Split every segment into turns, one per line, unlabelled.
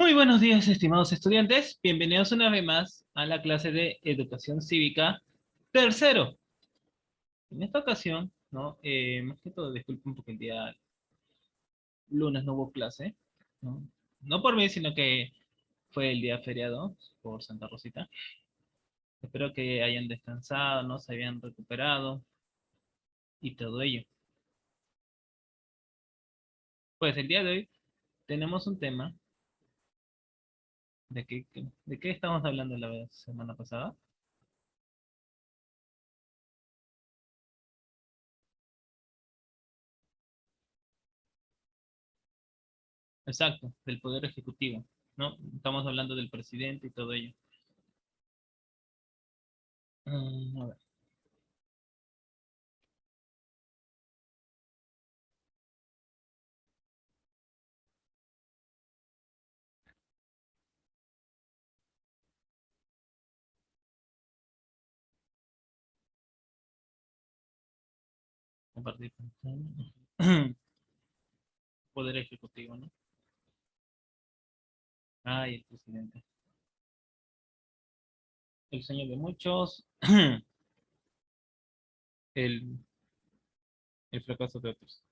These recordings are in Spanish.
Muy buenos días, estimados estudiantes. Bienvenidos una vez más a la clase de Educación Cívica tercero. En esta ocasión, ¿no? Más que todo, disculpen porque el día lunes no hubo clase, ¿no? No por mí, sino que fue el día feriado por Santa Rosita. Espero que hayan descansado, ¿no? Se hayan recuperado y todo ello. Pues el día de hoy tenemos un tema de qué estamos hablando la semana pasada. Exacto, del Poder Ejecutivo, ¿no? Estamos hablando del presidente y todo ello. A ver, compartir pantalla. Poder Ejecutivo, ¿no? Ay, el presidente. El sueño de muchos, el, el fracaso de otros.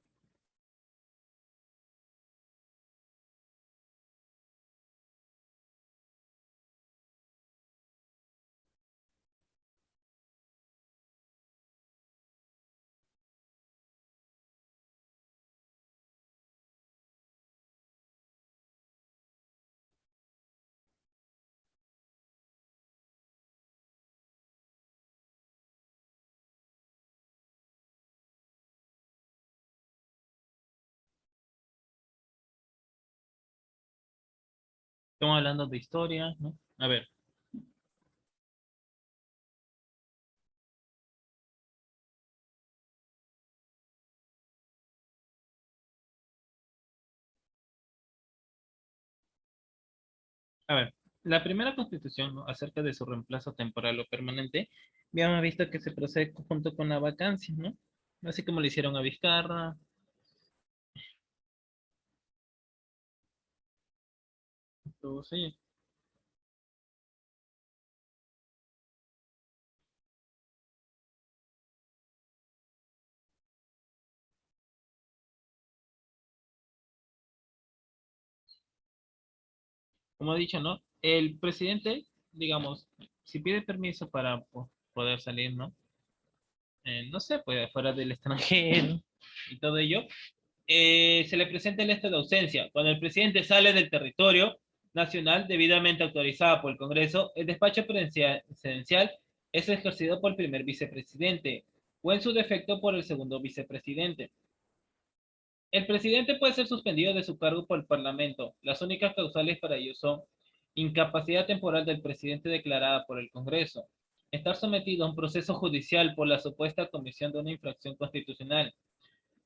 Estamos hablando de historia, ¿no? A ver, la primera constitución, ¿no? Acerca de su reemplazo temporal o permanente, habíamos visto que se procede junto con la vacancia, ¿no? Así como le hicieron a Vizcarra, todos ellos. Como he dicho, ¿no? El presidente, digamos, si pide permiso para poder salir, ¿no? No sé, pues fuera del extranjero y todo ello, se le presenta el estado de ausencia. Cuando el presidente sale del territorio nacional debidamente autorizado por el Congreso, el despacho presidencial es ejercido por el primer vicepresidente o en su defecto por el segundo vicepresidente. El presidente puede ser suspendido de su cargo por el Parlamento. Las únicas causales para ello son incapacidad temporal del presidente declarada por el Congreso, estar sometido a un proceso judicial por la supuesta comisión de una infracción constitucional.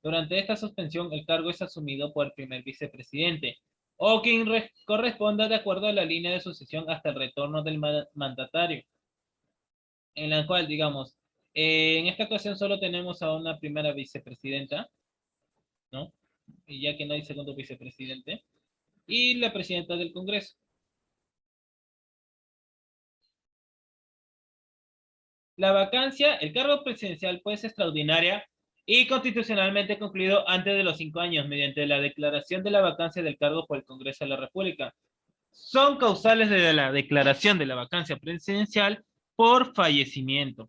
Durante esta suspensión, el cargo es asumido por el primer vicepresidente o quien corresponda de acuerdo a la línea de sucesión hasta el retorno del mandatario, en la cual, digamos, en esta ocasión solo tenemos a una primera vicepresidenta, ¿no? Y ya que no hay segundo vicepresidente, y la presidenta del Congreso. La vacancia, el cargo presidencial puede ser extraordinaria y constitucionalmente concluido antes de los 5 años mediante la declaración de la vacancia del cargo por el Congreso de la República. Son causales de la declaración de la vacancia presidencial por fallecimiento.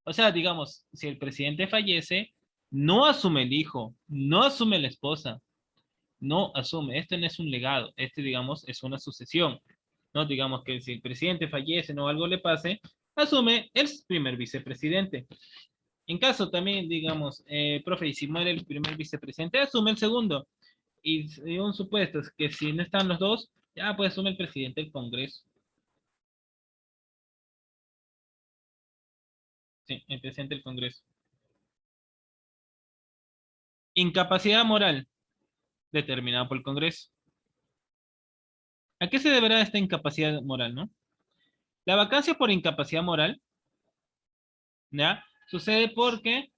O sea, digamos, si el presidente fallece, no asume el hijo, no asume la esposa, no asume. Este no es un legado, este, digamos, es una sucesión. ¿No? Digamos que si el presidente fallece o algo le pase, asume el primer vicepresidente. En caso también, digamos, profe, y si muere el primer vicepresidente, asume el segundo. Y un supuesto es que si no están los dos, ya pues asume el presidente del Congreso. Sí, el presidente del Congreso. Incapacidad moral determinada por el Congreso. ¿A qué se deberá esta incapacidad moral, no? La vacancia por incapacidad moral, ¿ya? Sucede porque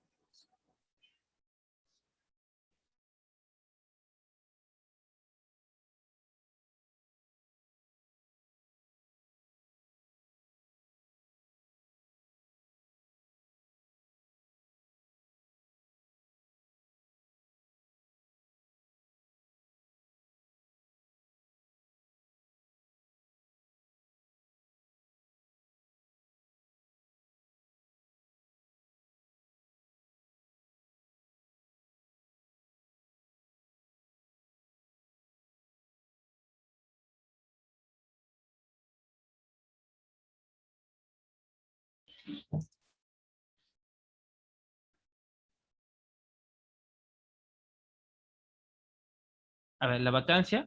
A ver, la vacancia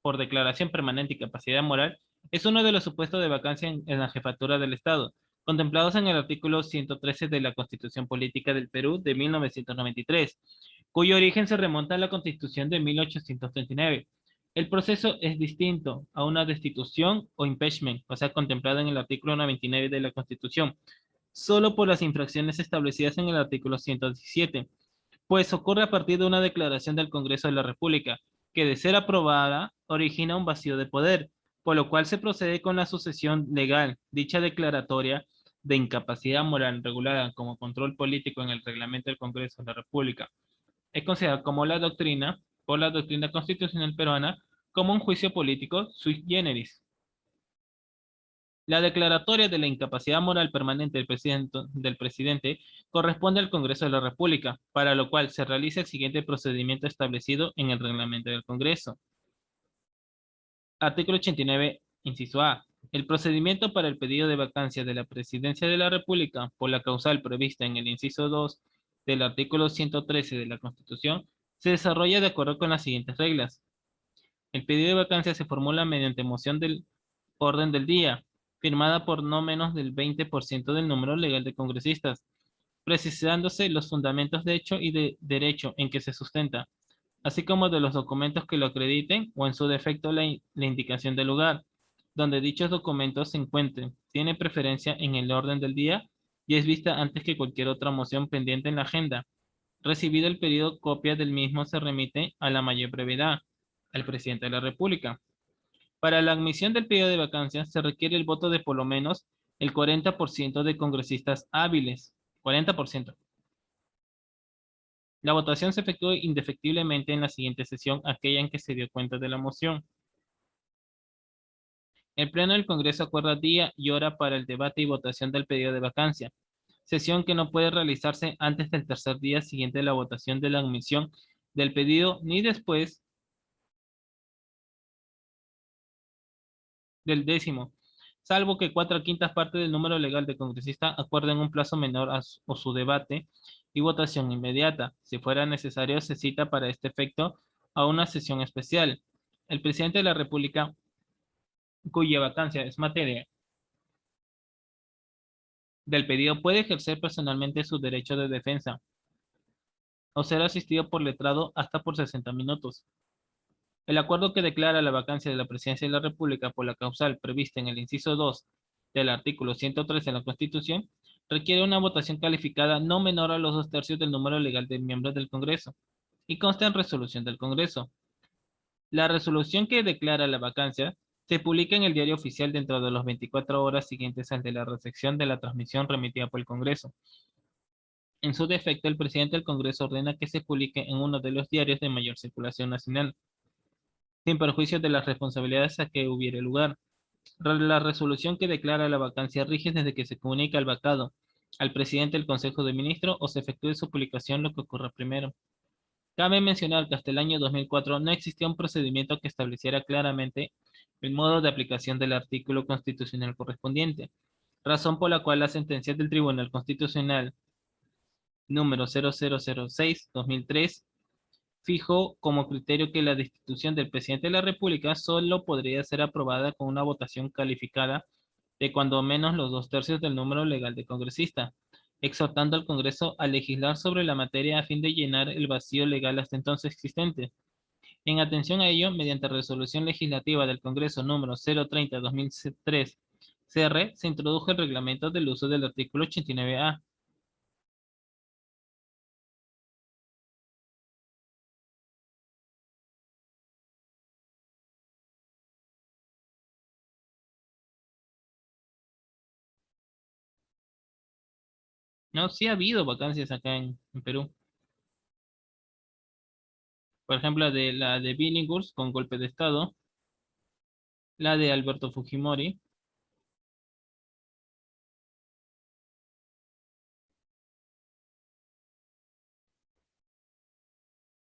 por declaración permanente y capacidad moral es uno de los supuestos de vacancia en la jefatura del Estado, contemplados en el artículo 113 de la Constitución Política del Perú de 1993, cuyo origen se remonta a la Constitución de 1839. El proceso es distinto a una destitución o impeachment, o sea, contemplado en el artículo 99 de la Constitución, solo por las infracciones establecidas en el artículo 117, pues ocurre a partir de una declaración del Congreso de la República, que de ser aprobada origina un vacío de poder, por lo cual se procede con la sucesión legal. Dicha declaratoria de incapacidad moral regulada como control político en el reglamento del Congreso de la República es considerada como la doctrina, por la doctrina constitucional peruana, como un juicio político sui generis. La declaratoria de la incapacidad moral permanente del presidente corresponde al Congreso de la República, para lo cual se realiza el siguiente procedimiento establecido en el reglamento del Congreso. Artículo 89, inciso A. El procedimiento para el pedido de vacancia de la Presidencia de la República por la causal prevista en el inciso 2 del artículo 113 de la Constitución se desarrolla de acuerdo con las siguientes reglas. El pedido de vacancia se formula mediante moción del orden del día, firmada por no menos del 20% del número legal de congresistas, precisándose los fundamentos de hecho y de derecho en que se sustenta, así como de los documentos que lo acrediten o en su defecto la indicación del lugar donde dichos documentos se encuentren. Tiene preferencia en el orden del día y es vista antes que cualquier otra moción pendiente en la agenda. Recibido el pedido, copia del mismo se remite a la mayor brevedad al presidente de la República. Para la admisión del pedido de vacancia se requiere el voto de por lo menos el 40% de congresistas hábiles. 40%. La votación se efectúa indefectiblemente en la siguiente sesión, aquella en que se dio cuenta de la moción. El Pleno del Congreso acuerda día y hora para el debate y votación del pedido de vacancia, sesión que no puede realizarse antes del tercer día siguiente a la votación de la admisión del pedido ni después del 10º, salvo que 4/5 partes del número legal de congresistas acuerden un plazo menor o su debate y votación inmediata. Si fuera necesario, se cita para este efecto a una sesión especial. El presidente de la República, cuya vacancia es materia del pedido, puede ejercer personalmente su derecho de defensa o ser asistido por letrado hasta por 60 minutos. El acuerdo que declara la vacancia de la presidencia de la República por la causal prevista en el inciso 2 del artículo 113 de la Constitución requiere una votación calificada no menor a los 2/3 del número legal de miembros del Congreso y consta en resolución del Congreso. La resolución que declara la vacancia se publica en el Diario Oficial dentro de las 24 horas siguientes al de la recepción de la transmisión remitida por el Congreso. En su defecto, el presidente del Congreso ordena que se publique en uno de los diarios de mayor circulación nacional, sin perjuicio de las responsabilidades a que hubiere lugar. La resolución que declara la vacancia rige desde que se comunica al vacado al presidente del Consejo de Ministros o se efectúe su publicación, lo que ocurra primero. Cabe mencionar que hasta el año 2004 no existía un procedimiento que estableciera claramente el modo de aplicación del artículo constitucional correspondiente, razón por la cual la sentencia del Tribunal Constitucional número 0006/2003 fijó como criterio que la destitución del presidente de la República solo podría ser aprobada con una votación calificada de cuando menos los 2/3 del número legal de congresistas, exhortando al Congreso a legislar sobre la materia a fin de llenar el vacío legal hasta entonces existente. En atención a ello, mediante resolución legislativa del Congreso número 030/2003 CR, se introdujo el reglamento del uso del artículo 89A. No, sí ha habido vacancias acá en Perú. Por ejemplo, la de Billinghurst con golpe de Estado, la de Alberto Fujimori,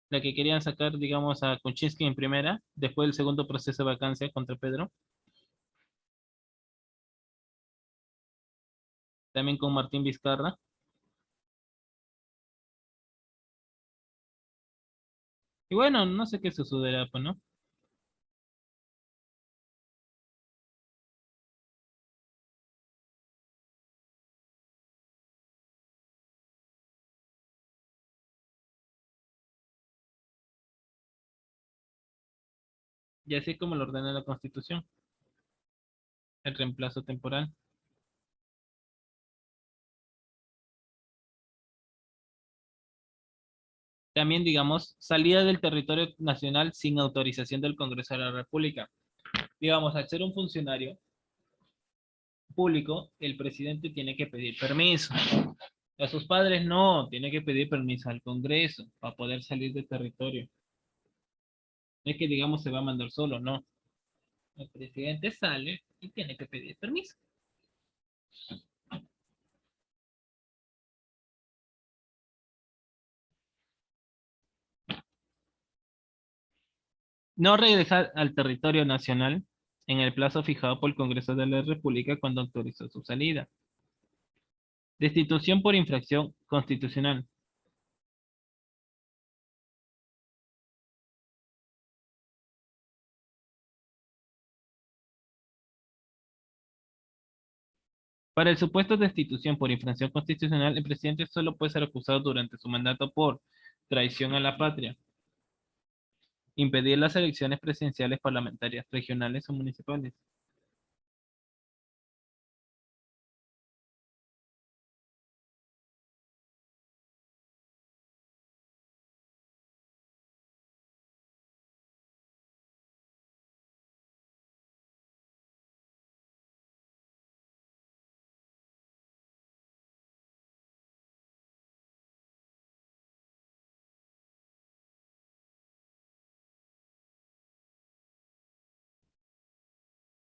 la que querían sacar, digamos, a Kuczynski en primera, después del segundo proceso de vacancia contra Pedro. también con Martín Vizcarra. Y bueno, no sé qué sucederá, pues, ¿no? Y así como lo ordena la Constitución, el reemplazo temporal. También, digamos, salida del territorio nacional sin autorización del Congreso de la República. Digamos, al ser un funcionario público, el presidente tiene que pedir permiso. A sus padres no, tiene que pedir permiso al Congreso para poder salir del territorio. No es que, digamos, se va a mandar solo, no. El presidente sale y tiene que pedir permiso. No regresar al territorio nacional en el plazo fijado por el Congreso de la República cuando autorizó su salida. Destitución por infracción constitucional. Para el supuesto de destitución por infracción constitucional, el presidente solo puede ser acusado durante su mandato por traición a la patria, impedir las elecciones presidenciales, parlamentarias, regionales o municipales.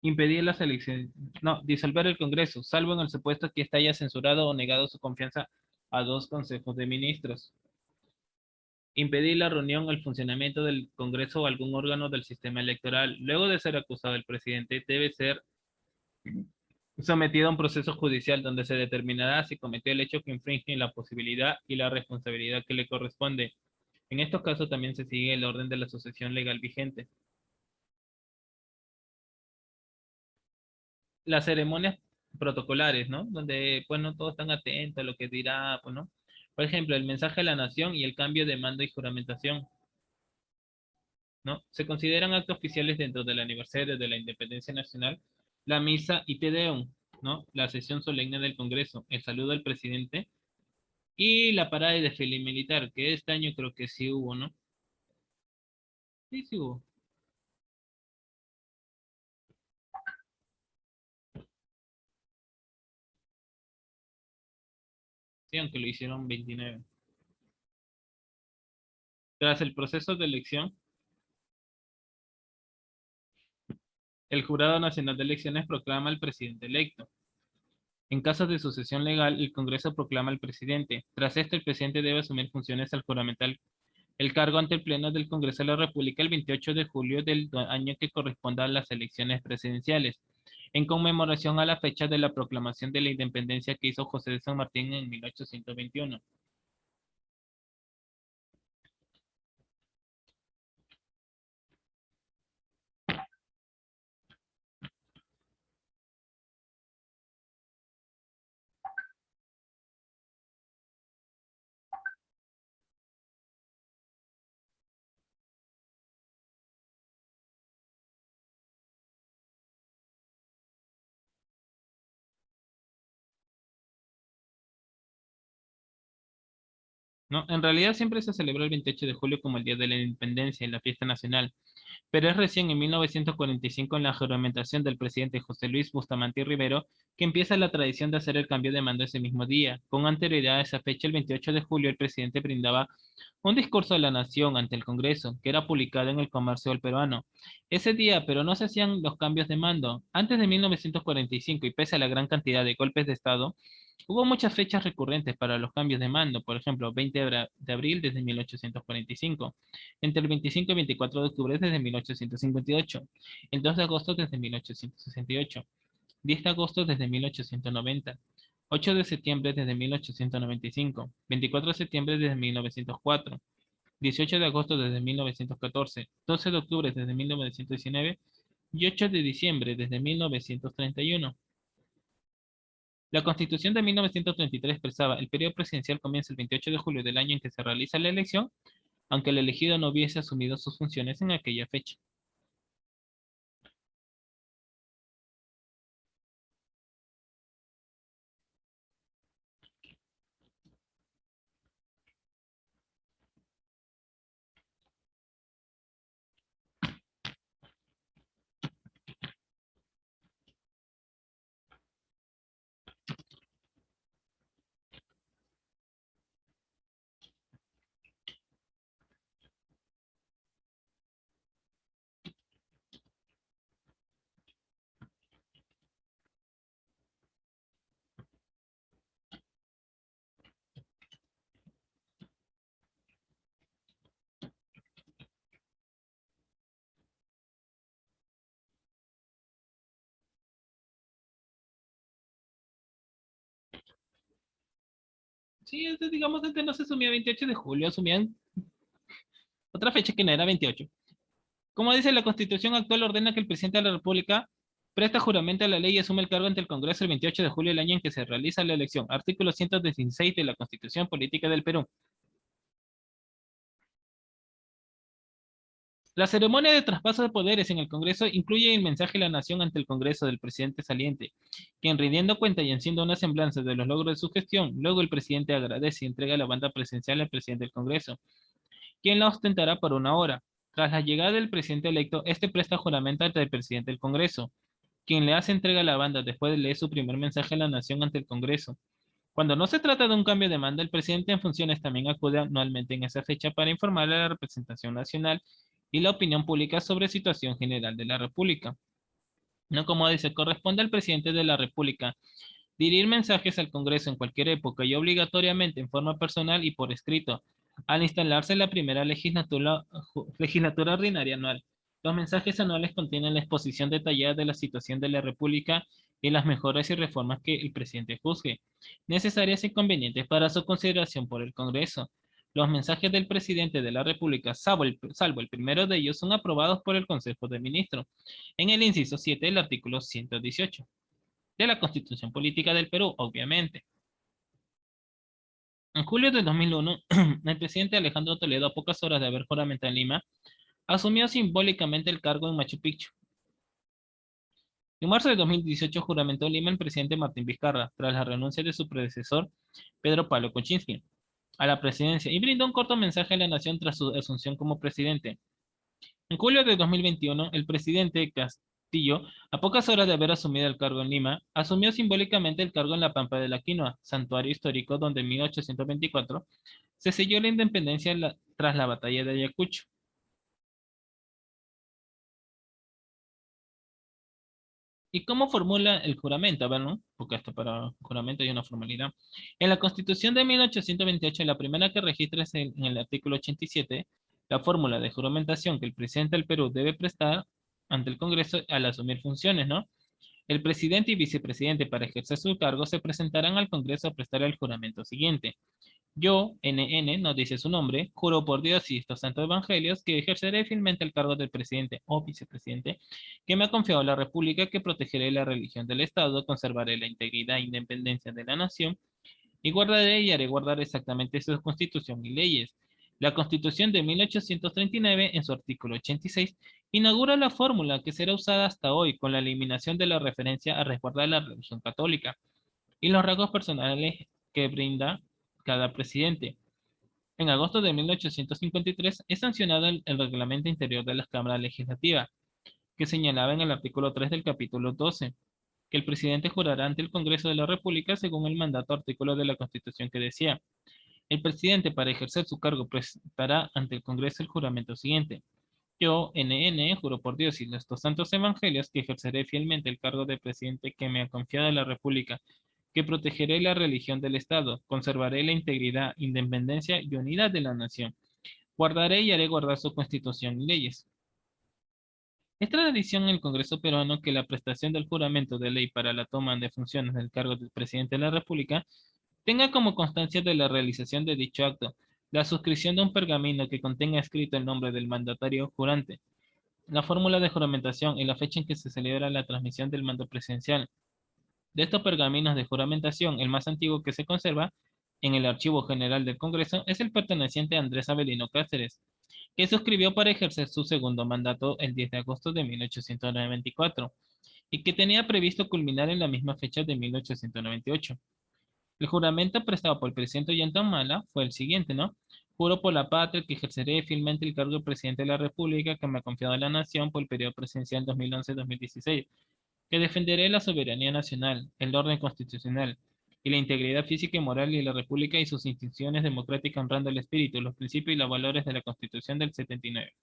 Impedir las elecciones. No, disolver el Congreso, salvo en el supuesto que éste haya censurado o negado su confianza a dos consejos de ministros. Impedir la reunión o el funcionamiento del Congreso o algún órgano del sistema electoral. Luego de ser acusado, el presidente debe ser sometido a un proceso judicial donde se determinará si cometió el hecho que infringe la posibilidad y la responsabilidad que le corresponde. En estos casos también se sigue el orden de la sucesión legal vigente. Las ceremonias protocolares, ¿no? Donde, pues, no todos están atentos a lo que dirá, pues, ¿no? Por ejemplo, el mensaje a la nación y el cambio de mando y juramentación, ¿no? Se consideran actos oficiales dentro del aniversario de la independencia nacional, la misa y Te Deum, ¿no? La sesión solemne del Congreso, el saludo al presidente y la parada de desfile militar, que este año creo que sí hubo, ¿no? Sí, sí hubo. Sí, aunque lo hicieron 29. Tras el proceso de elección, el Jurado Nacional de Elecciones proclama al presidente electo. En caso de sucesión legal, el Congreso proclama al presidente. Tras esto, el presidente debe asumir funciones al juramentar el cargo ante el Pleno del Congreso de la República el 28 de julio del año que corresponda a las elecciones presidenciales, en conmemoración a la fecha de la proclamación de la independencia que hizo José de San Martín en 1821. ¿No? En realidad siempre se celebra el 28 de julio como el Día de la Independencia y la fiesta nacional, pero es recién en 1945, en la juramentación del presidente José Luis Bustamante y Rivero, que empieza la tradición de hacer el cambio de mando ese mismo día. Con anterioridad a esa fecha, el 28 de julio, el presidente brindaba un discurso de la nación ante el Congreso, que era publicado en el Comercio del Peruano. Ese día, pero no se hacían los cambios de mando. Antes de 1945, y pese a la gran cantidad de golpes de Estado, hubo muchas fechas recurrentes para los cambios de mando. Por ejemplo, 20 de abril desde 1845, entre el 25 y 24 de octubre desde 1858, el 2 de agosto desde 1868, 10 de agosto desde 1890, 8 de septiembre desde 1895, 24 de septiembre desde 1904, 18 de agosto desde 1914, 12 de octubre desde 1919 y 8 de diciembre desde 1931. La Constitución de 1933 expresaba: el periodo presidencial comienza el 28 de julio del año en que se realiza la elección, aunque el elegido no hubiese asumido sus funciones en aquella fecha. Sí, digamos, antes no se asumía 28 de julio, asumían otra fecha que no era 28. Como dice la Constitución actual, ordena que el presidente de la República presta juramento a la ley y asume el cargo ante el Congreso el 28 de julio del año en que se realiza la elección. Artículo 116 de la Constitución Política del Perú. La ceremonia de traspaso de poderes en el Congreso incluye el mensaje de la nación ante el Congreso del presidente saliente, quien rindiendo cuenta y haciendo una semblanza de los logros de su gestión, luego el presidente agradece y entrega la banda presidencial al presidente del Congreso, quien la ostentará por una hora. Tras la llegada del presidente electo, este presta juramento ante el presidente del Congreso, quien le hace entrega a la banda después de leer su primer mensaje a la nación ante el Congreso. Cuando no se trata de un cambio de mando, el presidente en funciones también acude anualmente en esa fecha para informar a la representación nacional y la opinión pública sobre situación general de la República. No, como dice, corresponde al presidente de la República dirigir mensajes al Congreso en cualquier época y obligatoriamente en forma personal y por escrito, al instalarse la primera legislatura ordinaria anual. Los mensajes anuales contienen la exposición detallada de la situación de la República y las mejoras y reformas que el presidente juzgue, necesarias y convenientes para su consideración por el Congreso. Los mensajes del presidente de la República, salvo el primero de ellos, son aprobados por el Consejo de Ministros, en el inciso 7 del artículo 118 de la Constitución Política del Perú, obviamente. En julio de 2001, el presidente Alejandro Toledo, a pocas horas de haber juramentado en Lima, asumió simbólicamente el cargo en Machu Picchu. En marzo de 2018 juramentó en Lima el presidente Martín Vizcarra, tras la renuncia de su predecesor, Pedro Pablo Kuczynski, a la presidencia y brindó un corto mensaje a la nación tras su asunción como presidente. En julio de 2021, el presidente Castillo, a pocas horas de haber asumido el cargo en Lima, asumió simbólicamente el cargo en la Pampa de la Quinoa, santuario histórico donde en 1824 se selló la independencia tras la batalla de Ayacucho. ¿Y cómo formula el juramento? A ver, ¿no? Porque esto para juramento hay una formalidad. En la Constitución de 1828, la primera que registra es en el artículo 87, la fórmula de juramentación que el presidente del Perú debe prestar ante el Congreso al asumir funciones, ¿no? El presidente y vicepresidente para ejercer su cargo se presentarán al Congreso a prestar el juramento siguiente. Yo, NN, nos dice su nombre, juro por Dios y estos santos evangelios que ejerceré fielmente el cargo del presidente o vicepresidente que me ha confiado la República, que protegeré la religión del Estado, conservaré la integridad e independencia de la nación y guardaré y haré guardar exactamente su constitución y leyes. La Constitución de 1839, en su artículo 86, inaugura la fórmula que será usada hasta hoy con la eliminación de la referencia a resguardar la religión católica y los rasgos personales que brinda cada presidente. En agosto de 1853 es sancionado el reglamento interior de las cámaras legislativas, que señalaba en el artículo 3 del capítulo 12, que el presidente jurará ante el Congreso de la República según el mandato artículo de la Constitución que decía: el presidente para ejercer su cargo prestará ante el Congreso el juramento siguiente. Yo, NN, juro por Dios y estos santos evangelios que ejerceré fielmente el cargo de presidente que me ha confiado la República, que protegeré la religión del Estado, conservaré la integridad, independencia y unidad de la nación, guardaré y haré guardar su constitución y leyes. Es tradición en el Congreso peruano que la prestación del juramento de ley para la toma de funciones del cargo del presidente de la República tenga como constancia de la realización de dicho acto la suscripción de un pergamino que contenga escrito el nombre del mandatario jurante, la fórmula de juramentación y la fecha en que se celebra la transmisión del mando presidencial. De estos pergaminos de juramentación, el más antiguo que se conserva en el Archivo General del Congreso es el perteneciente a Andrés Avelino Cáceres, que suscribió para ejercer su segundo mandato el 10 de agosto de 1894 y que tenía previsto culminar en la misma fecha de 1898. El juramento prestado por el presidente Ollanta fue el siguiente, ¿no? Juro por la patria que ejerceré fielmente el cargo de presidente de la República que me ha confiado la nación por el periodo presidencial 2011-2016, que defenderé la soberanía nacional, el orden constitucional y la integridad física y moral de la República y sus instituciones democráticas honrando el espíritu, los principios y los valores de la Constitución del 79.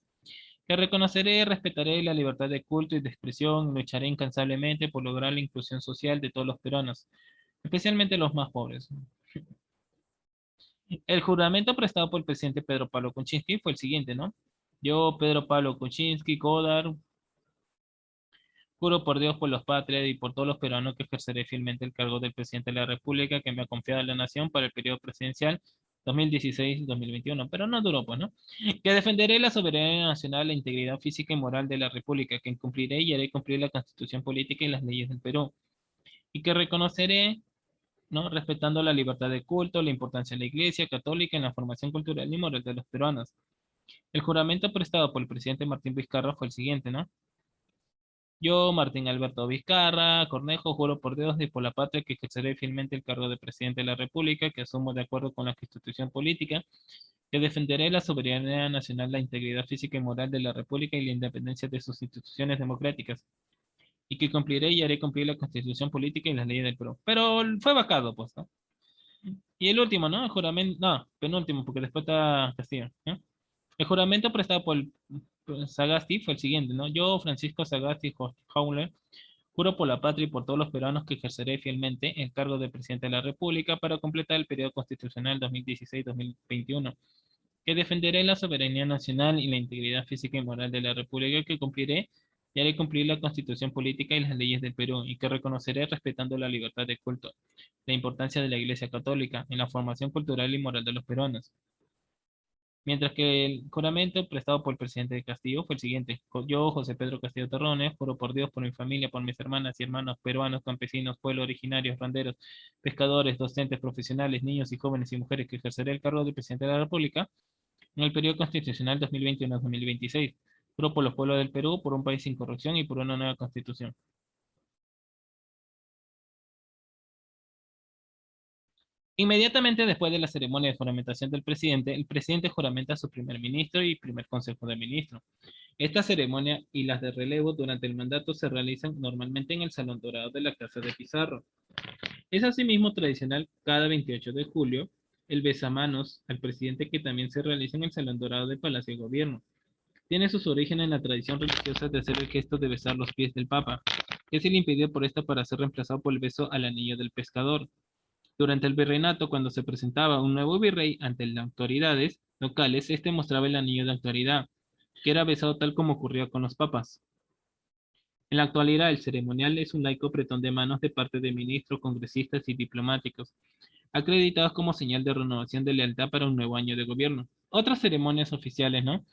Que reconoceré y respetaré la libertad de culto y de expresión, lucharé incansablemente por lograr la inclusión social de todos los peruanos, especialmente los más pobres. El juramento prestado por el presidente Pedro Pablo Kuczynski fue el siguiente, ¿no? Yo, Pedro Pablo Kuczynski Godard, juro por Dios, por los patrias y por todos los peruanos que ejerceré fielmente el cargo del presidente de la República que me ha confiado la nación para el periodo presidencial 2016-2021, pero no duró, pues, ¿no? Que defenderé la soberanía nacional, la integridad física y moral de la República, que cumpliré y haré cumplir la Constitución política y las leyes del Perú, y que reconoceré, ¿no? Respetando la libertad de culto, la importancia de la Iglesia Católica en la formación cultural y moral de los peruanos. El juramento prestado por el presidente Martín Vizcarra fue el siguiente, ¿no? Yo, Martín Alberto Vizcarra Cornejo, juro por Dios y por la patria que ejerceré fielmente el cargo de presidente de la República, que asumo de acuerdo con la Constitución política, que defenderé la soberanía nacional, la integridad física y moral de la República y la independencia de sus instituciones democráticas, y que cumpliré y haré cumplir la Constitución política y las leyes del Perú. Pero fue vacado, pues, ¿no? Y el último, ¿no? El juramento, no, penúltimo, porque después está Castillo, ¿no? El juramento prestado por Sagasti fue el siguiente, ¿no? Yo, Francisco Sagasti Jauler, juro por la patria y por todos los peruanos que ejerceré fielmente el cargo de presidente de la República para completar el periodo constitucional 2016-2021, que defenderé la soberanía nacional y la integridad física y moral de la República, que cumpliré y haré cumplir la Constitución política y las leyes del Perú, y que reconoceré respetando la libertad de culto, la importancia de la Iglesia Católica en la formación cultural y moral de los peruanos. Mientras que el juramento prestado por el presidente de Castillo fue el siguiente. Yo, José Pedro Castillo Terrones, juro por Dios, por mi familia, por mis hermanas y hermanos peruanos, campesinos, pueblos originarios, banderos, pescadores, docentes, profesionales, niños y jóvenes y mujeres que ejerceré el cargo de presidente de la República en el periodo constitucional 2021-2026. Juro por los pueblos del Perú, por un país sin corrupción y por una nueva constitución. Inmediatamente después de la ceremonia de juramentación del presidente, el presidente juramenta a su primer ministro y primer consejo de ministros. Esta ceremonia y las de relevo durante el mandato se realizan normalmente en el Salón Dorado de la Casa de Pizarro. Es asimismo tradicional cada 28 de julio el besamanos al presidente que también se realiza en el Salón Dorado del Palacio de Gobierno. Tiene sus orígenes en la tradición religiosa de hacer el gesto de besar los pies del Papa, que se le impidió por esta para ser reemplazado por el beso al anillo del pescador. Durante el virreinato, cuando se presentaba un nuevo virrey ante las autoridades locales, este mostraba el anillo de autoridad, que era besado tal como ocurría con los papas. En la actualidad, el ceremonial es un laico apretón de manos de parte de ministros, congresistas y diplomáticos, acreditados como señal de renovación de lealtad para un nuevo año de gobierno. Otras ceremonias oficiales, ¿no?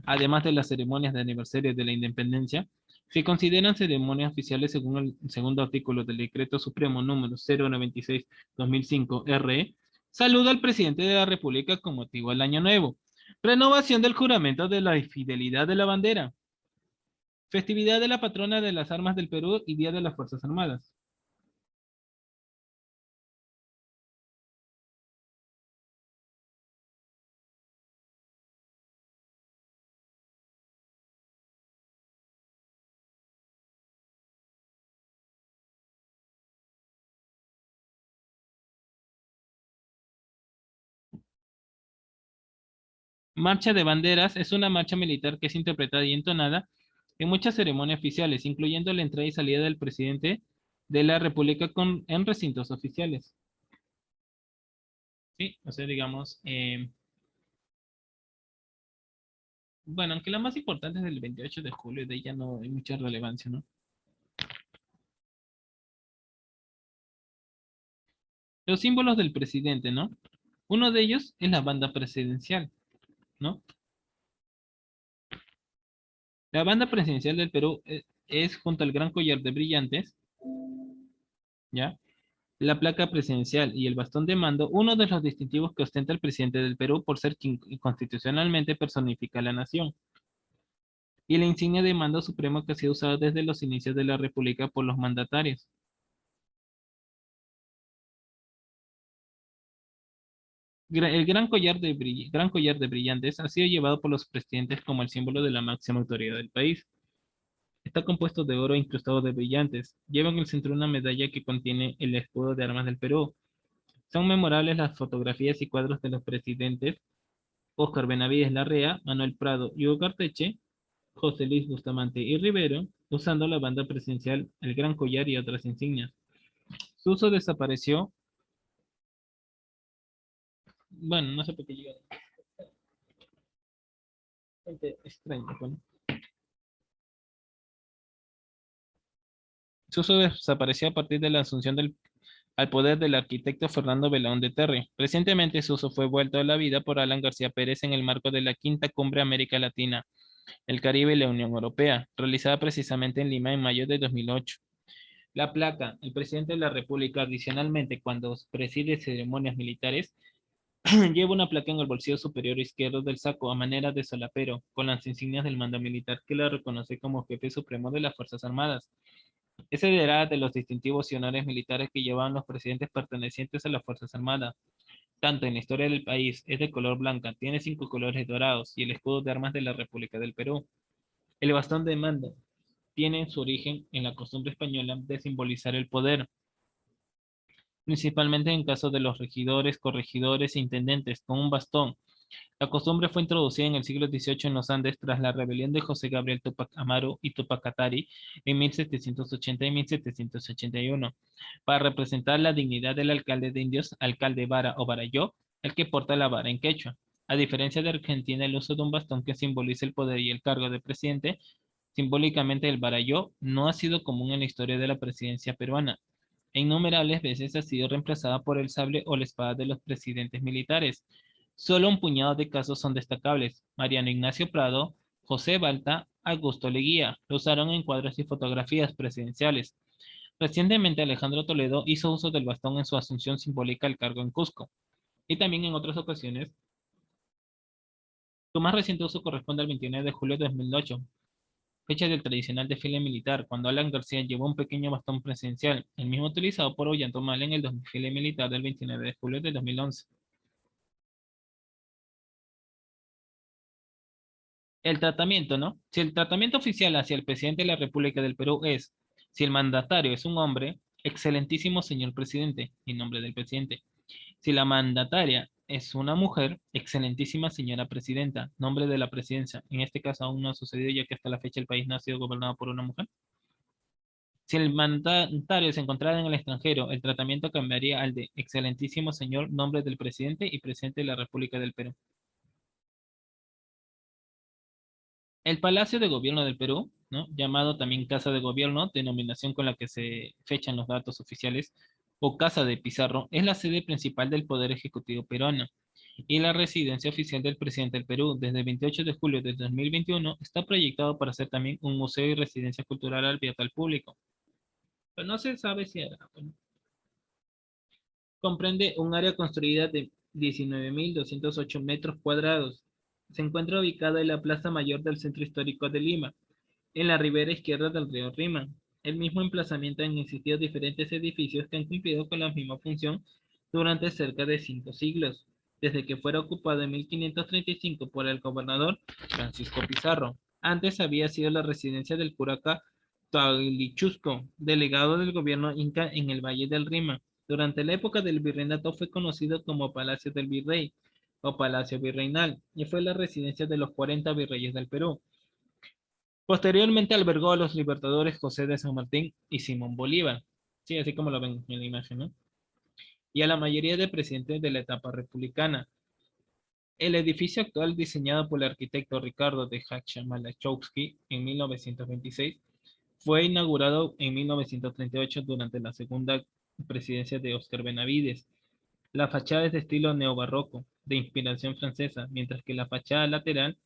Además de las ceremonias de aniversario de la independencia, se consideran ceremonias oficiales según el segundo artículo del Decreto Supremo número 096-2005 RE. Saluda al presidente de la República con motivo del Año Nuevo. Renovación del juramento de la fidelidad de la bandera. Festividad de la patrona de las armas del Perú y Día de las Fuerzas Armadas. Marcha de Banderas es una marcha militar que es interpretada y entonada en muchas ceremonias oficiales, incluyendo la entrada y salida del presidente de la República en recintos oficiales. Sí, o sea, digamos, Bueno, aunque la más importante es del 28 de julio, de ella no hay mucha relevancia, ¿no? Los símbolos del presidente, ¿no? Uno de ellos es la banda presidencial, ¿no? La banda presidencial del Perú es junto al gran collar de brillantes, ¿ya? La placa presidencial y el bastón de mando, uno de los distintivos que ostenta el presidente del Perú por ser quien constitucionalmente personifica a la nación. Y la insignia de mando supremo que ha sido usada desde los inicios de la República por los mandatarios. El gran collar de brillantes ha sido llevado por los presidentes como el símbolo de la máxima autoridad del país. Está compuesto de oro incrustado de brillantes. Lleva en el centro una medalla que contiene el escudo de armas del Perú. Son memorables las fotografías y cuadros de los presidentes Óscar Benavides Larrea, Manuel Prado y Hugo Carteche, José Luis Bustamante y Rivero, usando la banda presidencial, el gran collar y otras insignias. Su uso desapareció. Bueno, no sé por qué llega gente extraña. Bueno. Su uso desapareció a partir de la asunción al poder del arquitecto Fernando Belaún de Terry. Recientemente su uso fue vuelto a la vida por Alan García Pérez en el marco de la Quinta Cumbre América Latina, el Caribe y la Unión Europea, realizada precisamente en Lima en mayo de 2008. La placa, el presidente de la República, adicionalmente, cuando preside ceremonias militares, lleva una placa en el bolsillo superior izquierdo del saco a manera de solapero, con las insignias del mando militar que la reconoce como jefe supremo de las Fuerzas Armadas. Es heredera de los distintivos y honores militares que llevaban los presidentes pertenecientes a las Fuerzas Armadas. Tanto en la historia del país es de color blanca, tiene 5 colores dorados y el escudo de armas de la República del Perú. El bastón de mando tiene su origen en la costumbre española de simbolizar el poder, principalmente en caso de los regidores, corregidores e intendentes, con un bastón. La costumbre fue introducida en el siglo XVIII en los Andes tras la rebelión de José Gabriel Tupac Amaru y Tupac Katari en 1780 y 1781, para representar la dignidad del alcalde de indios, alcalde vara o varayó, el que porta la vara en quechua. A diferencia de Argentina, el uso de un bastón que simboliza el poder y el cargo de presidente, simbólicamente el varayó, no ha sido común en la historia de la presidencia peruana. E innumerables veces ha sido reemplazada por el sable o la espada de los presidentes militares. Solo un puñado de casos son destacables. Mariano Ignacio Prado, José Balta, Augusto Leguía. Lo usaron en cuadros y fotografías presidenciales. Recientemente Alejandro Toledo hizo uso del bastón en su asunción simbólica al cargo en Cusco. Y también en otras ocasiones. Su más reciente uso corresponde al 29 de julio de 2008, fecha del tradicional desfile militar, cuando Alan García llevó un pequeño bastón presidencial, el mismo utilizado por Ollanta en el desfile militar del 29 de julio de 2011. El tratamiento, ¿no? Si el tratamiento oficial hacia el presidente de la República del Perú es, si el mandatario es un hombre, excelentísimo señor presidente, en nombre del presidente. Si la mandataria es una mujer, excelentísima señora presidenta, nombre de la presidencia. En este caso aún no ha sucedido ya que hasta la fecha el país no ha sido gobernado por una mujer. Si el mandatario se encontrara en el extranjero, el tratamiento cambiaría al de excelentísimo señor, nombre del presidente y presidente de la República del Perú. El Palacio de Gobierno del Perú, ¿no? Llamado también Casa de Gobierno, denominación con la que se fechan los datos oficiales, o Casa de Pizarro, es la sede principal del Poder Ejecutivo peruano y la residencia oficial del presidente del Perú. Desde el 28 de julio de 2021 está proyectado para ser también un museo y residencia cultural abierta al público. Pero no se sabe si era. Bueno, comprende un área construida de 19.208 metros cuadrados. Se encuentra ubicada en la Plaza Mayor del Centro Histórico de Lima, en la ribera izquierda del río Rima. El mismo emplazamiento han existido diferentes edificios que han cumplido con la misma función durante cerca de 5 siglos, desde que fuera ocupado en 1535 por el gobernador Francisco Pizarro. Antes había sido la residencia del curaca Taglichusco, delegado del gobierno inca en el Valle del Rima. Durante la época del virreinato fue conocido como Palacio del Virrey o Palacio Virreinal y fue la residencia de los 40 virreyes del Perú. Posteriormente albergó a los libertadores José de San Martín y Simón Bolívar, sí, así como lo ven en la imagen, ¿no? Y a la mayoría de presidentes de la etapa republicana. El edificio actual, diseñado por el arquitecto Ricardo de Malachowski en 1926, fue inaugurado en 1938 durante la segunda presidencia de Óscar Benavides. La fachada es de estilo neobarroco, de inspiración francesa, mientras que la fachada lateral,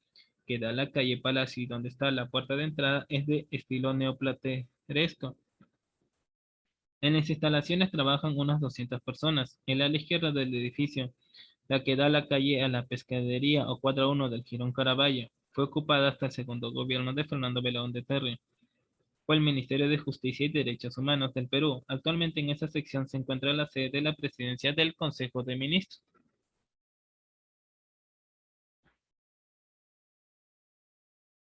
que da a la calle Palacio y donde está la puerta de entrada, es de estilo neoplateresco. En las instalaciones trabajan unas 200 personas. En la ala izquierda del edificio, la que da a la calle a la pescadería o cuadra 1 del Jirón Caraballo, fue ocupada hasta el segundo gobierno de Fernando Belaúnde de Terry. Fue el Ministerio de Justicia y Derechos Humanos del Perú. Actualmente en esa sección se encuentra la sede de la presidencia del Consejo de Ministros.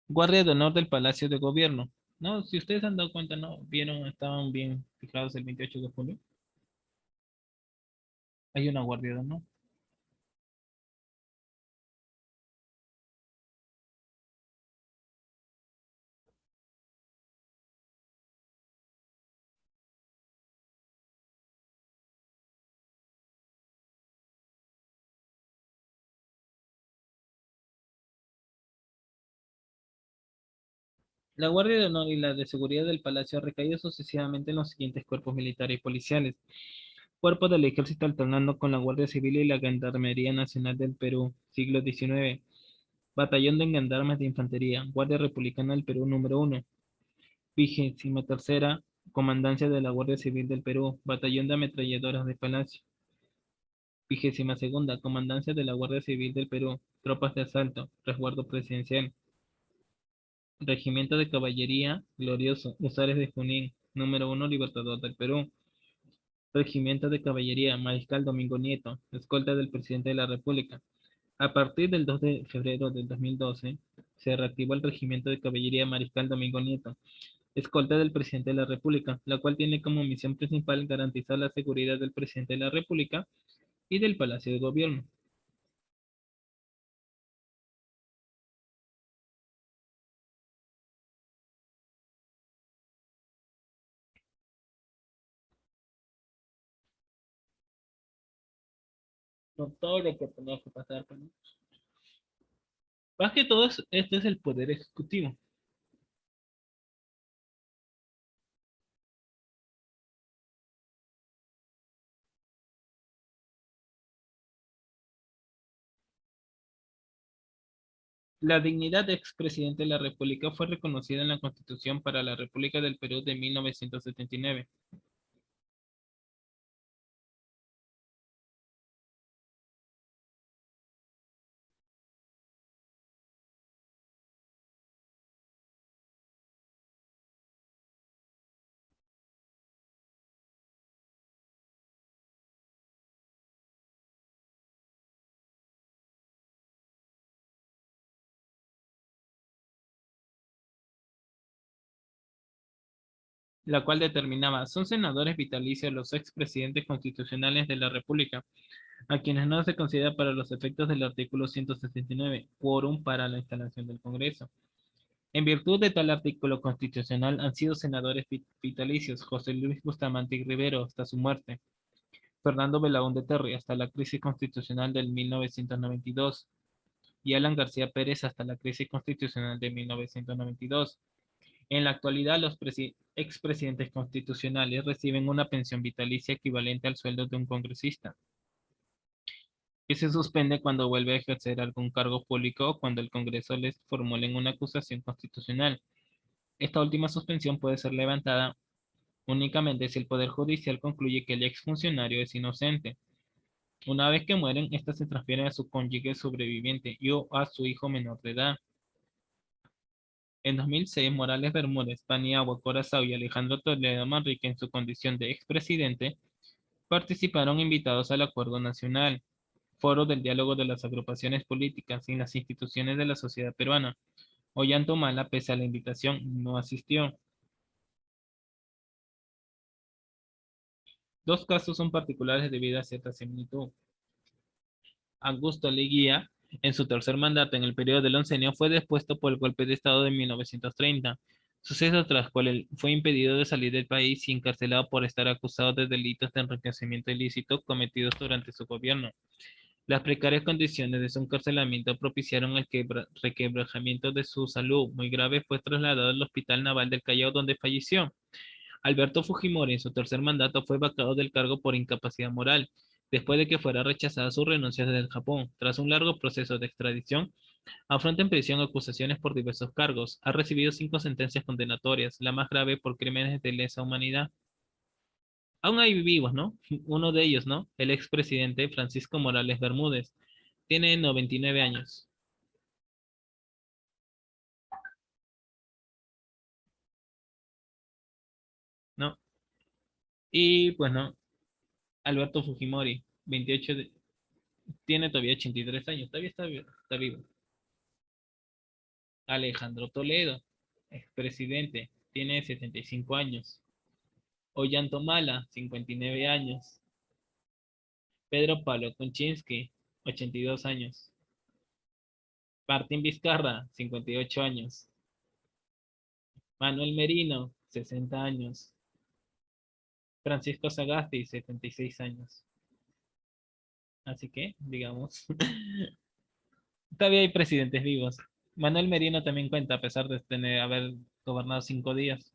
Guardia de honor del Palacio de Gobierno. No, si ustedes han dado cuenta, no, vieron, estaban bien fijados el 28 de julio. Hay una guardia de honor. La Guardia de Honor y la de Seguridad del Palacio ha recaído sucesivamente en los siguientes cuerpos militares y policiales. Cuerpo del Ejército alternando con la Guardia Civil y la Gendarmería Nacional del Perú, siglo XIX. Batallón de Gendarmes de Infantería, Guardia Republicana del Perú número 1. 23ª Comandancia de la Guardia Civil del Perú, Batallón de Ametralladoras de Palacio. 22ª Comandancia de la Guardia Civil del Perú, Tropas de Asalto, Resguardo Presidencial. Regimiento de Caballería Glorioso, Husares de Junín, número 1, Libertador del Perú. Regimiento de Caballería Mariscal Domingo Nieto, escolta del Presidente de la República. A partir del 2 de febrero del 2012, se reactivó el Regimiento de Caballería Mariscal Domingo Nieto, escolta del Presidente de la República, la cual tiene como misión principal garantizar la seguridad del Presidente de la República y del Palacio de Gobierno. No todo lo que tenía que pasar. Más que todo, este es el poder ejecutivo. La dignidad de expresidente de la República fue reconocida en la Constitución para la República del Perú de 1979. La cual determinaba, son senadores vitalicios los expresidentes constitucionales de la República, a quienes no se considera para los efectos del artículo 169, quórum para la instalación del Congreso. En virtud de tal artículo constitucional han sido senadores vitalicios José Luis Bustamante y Rivero hasta su muerte, Fernando Belaúnde Terry hasta la crisis constitucional del 1992 y Alan García Pérez hasta la crisis constitucional de 1992. En la actualidad, los expresidentes constitucionales reciben una pensión vitalicia equivalente al sueldo de un congresista, que se suspende cuando vuelve a ejercer algún cargo público o cuando el Congreso les formule una acusación constitucional. Esta última suspensión puede ser levantada únicamente si el Poder Judicial concluye que el exfuncionario es inocente. Una vez que mueren, éstas se transfieren a su cónyuge sobreviviente y o a su hijo menor de edad. En 2006, Morales Bermúdez, Paniagua, Corazao y Alejandro Toledo Manrique, en su condición de expresidente, participaron invitados al Acuerdo Nacional, Foro del Diálogo de las Agrupaciones Políticas y las instituciones de la sociedad peruana. Ollantumala, pese a la invitación, no asistió. Dos casos son particulares debido a cierta similitud. Augusto Leguía, en su tercer mandato en el periodo del oncenio, fue depuesto por el golpe de Estado de 1930, suceso tras cual él fue impedido de salir del país y encarcelado por estar acusado de delitos de enriquecimiento ilícito cometidos durante su gobierno. Las precarias condiciones de su encarcelamiento propiciaron el requebrajamiento de su salud. Muy grave, fue trasladado al Hospital Naval del Callao, donde falleció. Alberto Fujimori, en su tercer mandato, fue vacado del cargo por incapacidad moral, después de que fuera rechazada su renuncia desde el Japón. Tras un largo proceso de extradición, afronta en prisión acusaciones por diversos cargos. Ha recibido 5 sentencias condenatorias, la más grave por crímenes de lesa humanidad. Aún hay vivos, ¿no? Uno de ellos, ¿no? El expresidente Francisco Morales Bermúdez. Tiene 99 años, ¿no? Y pues no, Alberto Fujimori, 28 tiene todavía 83 años, todavía está vivo. Alejandro Toledo, expresidente, tiene 75 años. Ollantomala, 59 años. Pedro Pablo Kuczynski, 82 años. Martín Vizcarra, 58 años. Manuel Merino, 60 años. Francisco Sagasti, 76 años. Así que, digamos, todavía hay presidentes vivos. Manuel Merino también cuenta, a pesar de haber gobernado 5 días.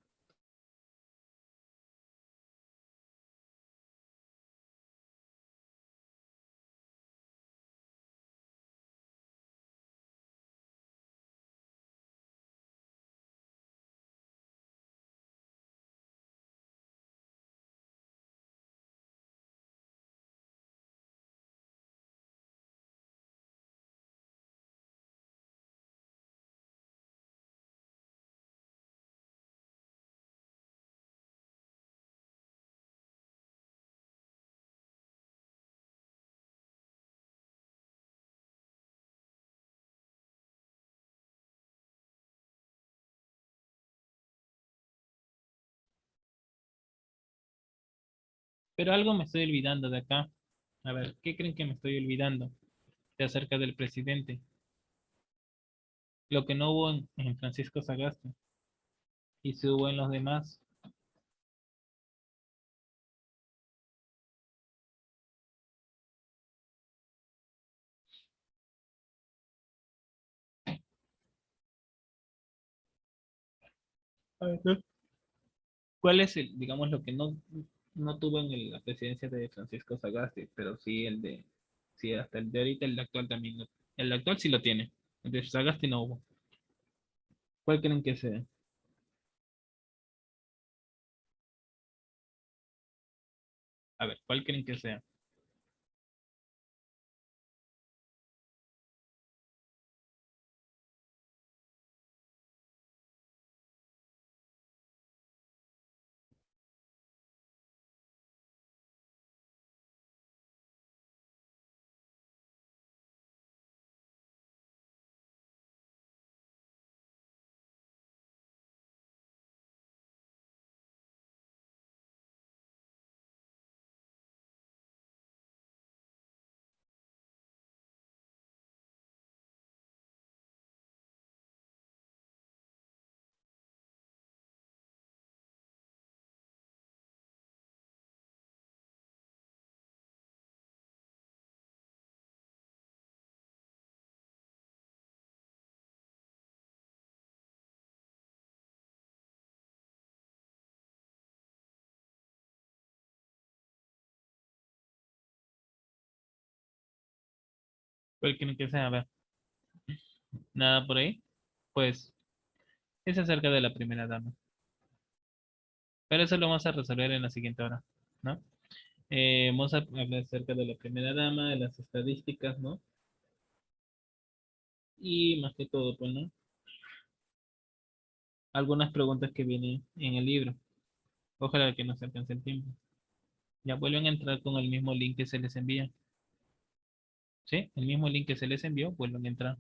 Pero algo me estoy olvidando de acá. A ver, ¿qué creen que me estoy olvidando de acerca del presidente? Lo que no hubo en Francisco Sagasti y si hubo en los demás. A ver, ¿no? ¿Cuál es el, digamos, lo que no tuvo en la presidencia de Francisco Sagasti, pero sí sí, hasta el de ahorita, el actual también, el actual sí lo tiene, el de Sagasti no hubo. ¿Cuál creen que sea? A ver, ¿cuál creen que sea? ¿Cuál creen que sea? A ver, nada por ahí. Pues es acerca de la primera dama. Pero eso lo vamos a resolver en la siguiente hora, ¿no? Vamos a hablar acerca de la primera dama, de las estadísticas, ¿no? Y más que todo, pues, ¿no? Algunas preguntas que vienen en el libro. Ojalá que no se alcance el tiempo. Ya vuelven a entrar con el mismo link que se les envía. ¿Sí? El mismo link que se les envió, vuelven a entrar.